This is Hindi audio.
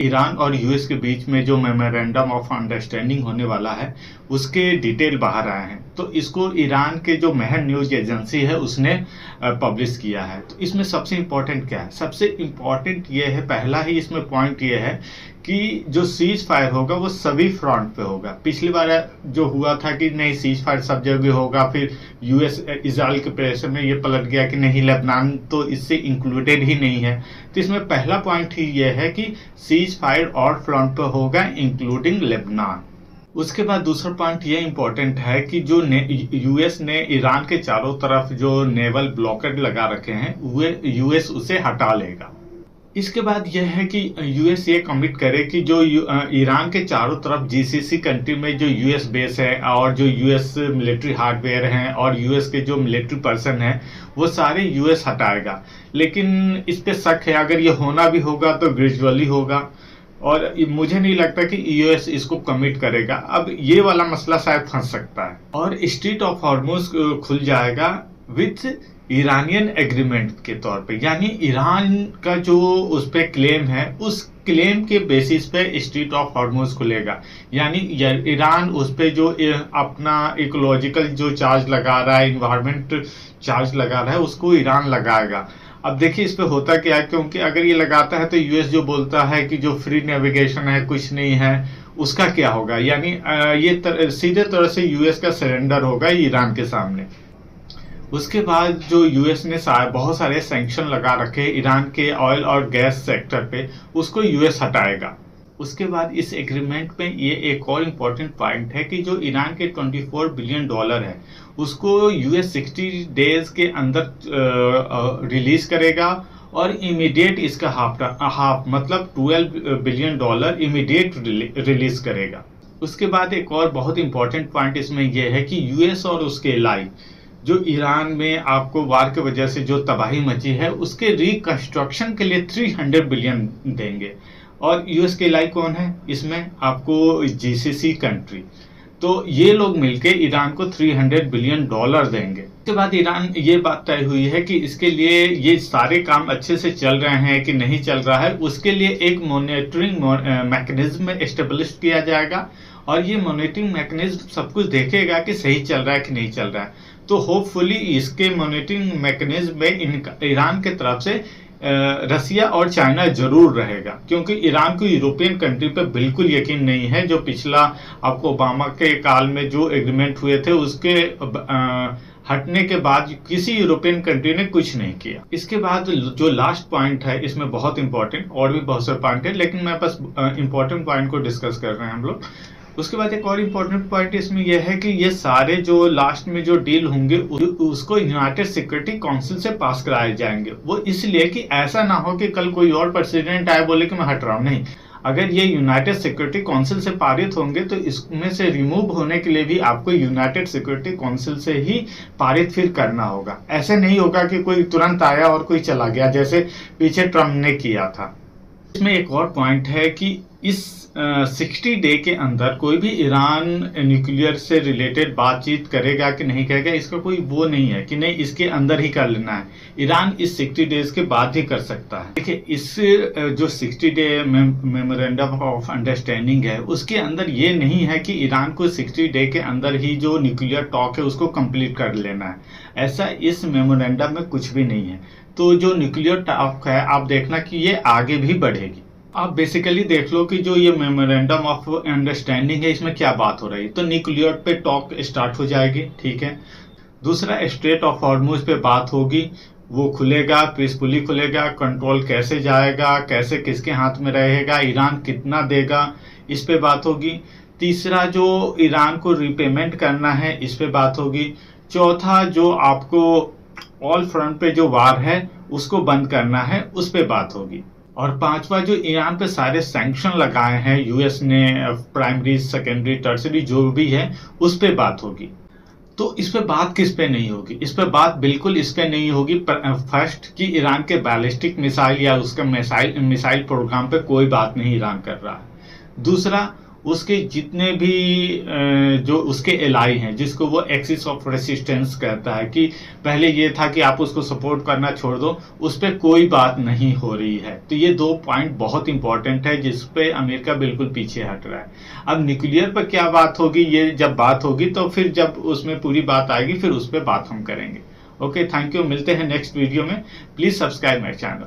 ईरान और यूएस के बीच में जो मेमोरेंडम ऑफ अंडरस्टैंडिंग होने वाला है उसके डिटेल बाहर आए हैं। तो इसको ईरान के जो महर न्यूज एजेंसी है उसने पब्लिश किया है। तो इसमें सबसे इम्पोर्टेंट क्या है? सबसे इम्पोर्टेंट ये है, पहला ही इसमें पॉइंट ये है कि जो सीज फायर होगा वो सभी फ्रंट पे होगा। पिछली बार जो हुआ था कि नहीं सीज फायर सब जगह होगा, फिर यूएस इजराइल के प्रेशर में ये पलट गया कि नहीं लेबनान तो इससे इंक्लूडेड ही नहीं है। तो इसमें पहला पॉइंट ही ये है कि सीज फायर और फ्रंट पे होगा इंक्लूडिंग लेबनान। उसके बाद दूसरा पॉइंट ये इंपॉर्टेंट है कि जो यूएस ने ईरान के चारों तरफ जो नेवल ब्लॉकेड लगा रखे हैं वो यूएस उसे हटा लेगा। इसके बाद यह है कि यूएस ये कमिट करे कि जो ईरान के चारों तरफ जीसीसी कंट्री में जो यूएस बेस है और जो यूएस मिलिट्री हार्डवेयर हैं और यूएस के जो मिलिट्री पर्सन हैं वो सारे यूएस हटाएगा। लेकिन इस पे शक है, अगर ये होना भी होगा तो ग्रेजुअली होगा और मुझे नहीं लगता कि यूएस इसको कमिट करेगा। अब ये वाला मसला शायद फंस सकता है और स्ट्रेट ऑफ हॉर्मुज खुल जाएगा विथ ईरानियन एग्रीमेंट के तौर पे, यानी ईरान का जो उस पे क्लेम है उस क्लेम के बेसिस पे स्ट्रेट ऑफ हॉर्मुज खुलेगा। यानी ईरान उस पे जो अपना इकोलॉजिकल जो चार्ज लगा रहा है, इन्वायरमेंट चार्ज लगा रहा है, उसको ईरान लगाएगा। अब देखिए इस पे होता क्या है, क्योंकि अगर ये लगाता है तो यूएस जो बोलता है कि जो फ्री नेविगेशन है कुछ नहीं है, उसका क्या होगा? यानी ये सीधे तरह से यूएस का सरेंडर होगा ईरान के सामने। उसके बाद जो यूएस ने बहुत सारे सैंक्शन लगा रखे ईरान के ऑयल और गैस सेक्टर पे, उसको यूएस हटाएगा। उसके बाद इस एग्रीमेंट में ये एक और इम्पोर्टेंट पॉइंट है कि जो ईरान के $24 बिलियन है उसको यूएस 60 डेज के अंदर रिलीज करेगा और इमीडिएट इसका हाफ मतलब $12 बिलियन इमीडिएट रिलीज करेगा। उसके बाद एक और बहुत इंपॉर्टेंट पॉइंट इसमें यह है कि यूएस और उसके एलाई जो ईरान में आपको वार की वजह से जो तबाही मची है उसके रिकंस्ट्रक्शन के लिए 300 बिलियन देंगे। और यूएस के एलाई कौन है इसमें? आपको जीसीसी कंट्री। तो ये लोग मिलके ईरान को $300 बिलियन देंगे। उसके बाद ईरान ये बात तय हुई है कि इसके लिए ये सारे काम अच्छे से चल रहे हैं कि नहीं चल रहा है, उसके लिए एक मॉनिटरिंग मैकेनिज्म एस्टेब्लिश किया जाएगा और ये मॉनिटरिंग मैकेनिज्म सब कुछ देखेगा कि सही चल रहा है कि नहीं चल रहा है। तो होपफुली इसके मॉनिटरिंग मैकेनिज्म में ईरान के तरफ से रसिया और चाइना जरूर रहेगा, क्योंकि ईरान को यूरोपियन कंट्री पर बिल्कुल यकीन नहीं है। जो पिछला आपको ओबामा के काल में जो एग्रीमेंट हुए थे उसके हटने के बाद किसी यूरोपियन कंट्री ने कुछ नहीं किया। इसके बाद जो लास्ट पॉइंट है इसमें बहुत इंपॉर्टेंट, और भी बहुत सारे पॉइंट है लेकिन मैं बस इंपॉर्टेंट पॉइंट को डिस्कस कर रहे हैं हम लोग। उसके बाद एक और इम्पोर्टेंट पॉइंट इसमें यह है कि ये सारे जो लास्ट में जो डील होंगे उसको यूनाइटेड सिक्योरिटी काउंसिल से पास कराए जाएंगे। वो इसलिए कि ऐसा ना हो कि कल कोई और प्रेसिडेंट आए बोले कि मैं हट रहा हूं। नहीं, अगर ये यूनाइटेड सिक्योरिटी काउंसिल से पारित होंगे तो इसमें से रिमूव होने के लिए भी आपको यूनाइटेड सिक्योरिटी काउंसिल से ही पारित फिर करना होगा। ऐसे नहीं होगा कि कोई तुरंत आया और कोई चला गया जैसे पीछे ट्रम्प ने किया था। इसमें एक और पॉइंट है कि इस 60 डे के अंदर कोई भी ईरान न्यूक्लियर से रिलेटेड बातचीत करेगा कि नहीं करेगा, इसका कोई वो नहीं है कि नहीं इसके अंदर ही कर लेना है। ईरान इस 60 डेज के बाद ही कर सकता है। देखिए इस जो 60 डे मेमोरेंडम ऑफ अंडरस्टैंडिंग है उसके अंदर ये नहीं है कि ईरान को 60 डे के अंदर ही जो न्यूक्लियर टॉक है उसको कंप्लीट कर लेना है। ऐसा इस मेमोरेंडम में कुछ भी नहीं है। तो जो न्यूक्लियर टॉक है आप देखना कि ये आगे भी बढ़ेगी। आप बेसिकली देख लो कि जो ये मेमोरेंडम ऑफ अंडरस्टैंडिंग है इसमें क्या बात हो रही है। तो न्यूक्लियर पे टॉक स्टार्ट हो जाएगी, ठीक है। दूसरा स्ट्रेट ऑफ हॉर्मुज पे बात होगी, वो खुलेगा, पीसफुली खुलेगा। कंट्रोल कैसे जाएगा, कैसे किसके हाथ में रहेगा, ईरान कितना देगा, इस पे बात होगी। तीसरा जो ईरान को रिपेमेंट करना है इस पे बात होगी। चौथा जो आपको ऑल फ्रंट पे जो वार है उसको बंद करना है उस पे बात होगी। और पांचवा जो ईरान पे सारे सैंक्शन लगाए हैं यूएस ने, प्राइमरी सेकेंडरी टर्सरी जो भी है उस पे बात होगी। तो इस पे बात किस पे नहीं होगी? इस पे बात बिल्कुल इस पे नहीं होगी फर्स्ट कि ईरान के बैलिस्टिक मिसाइल या उसका मिसाइल प्रोग्राम पे कोई बात नहीं ईरान कर रहा है। दूसरा उसके जितने भी जो उसके एलाई हैं, जिसको वो एक्सिस ऑफ रेसिस्टेंस कहता है, कि पहले ये था कि आप उसको सपोर्ट करना छोड़ दो, उस पर कोई बात नहीं हो रही है। तो ये 2 पॉइंट बहुत इंपॉर्टेंट है जिस पे अमेरिका बिल्कुल पीछे हट रहा है। अब न्यूक्लियर पर क्या बात होगी, ये जब बात होगी तो फिर जब उसमें पूरी बात आएगी फिर उस पर बात हम करेंगे। ओके, थैंक यू, मिलते हैं नेक्स्ट वीडियो में। Please subscribe my channel.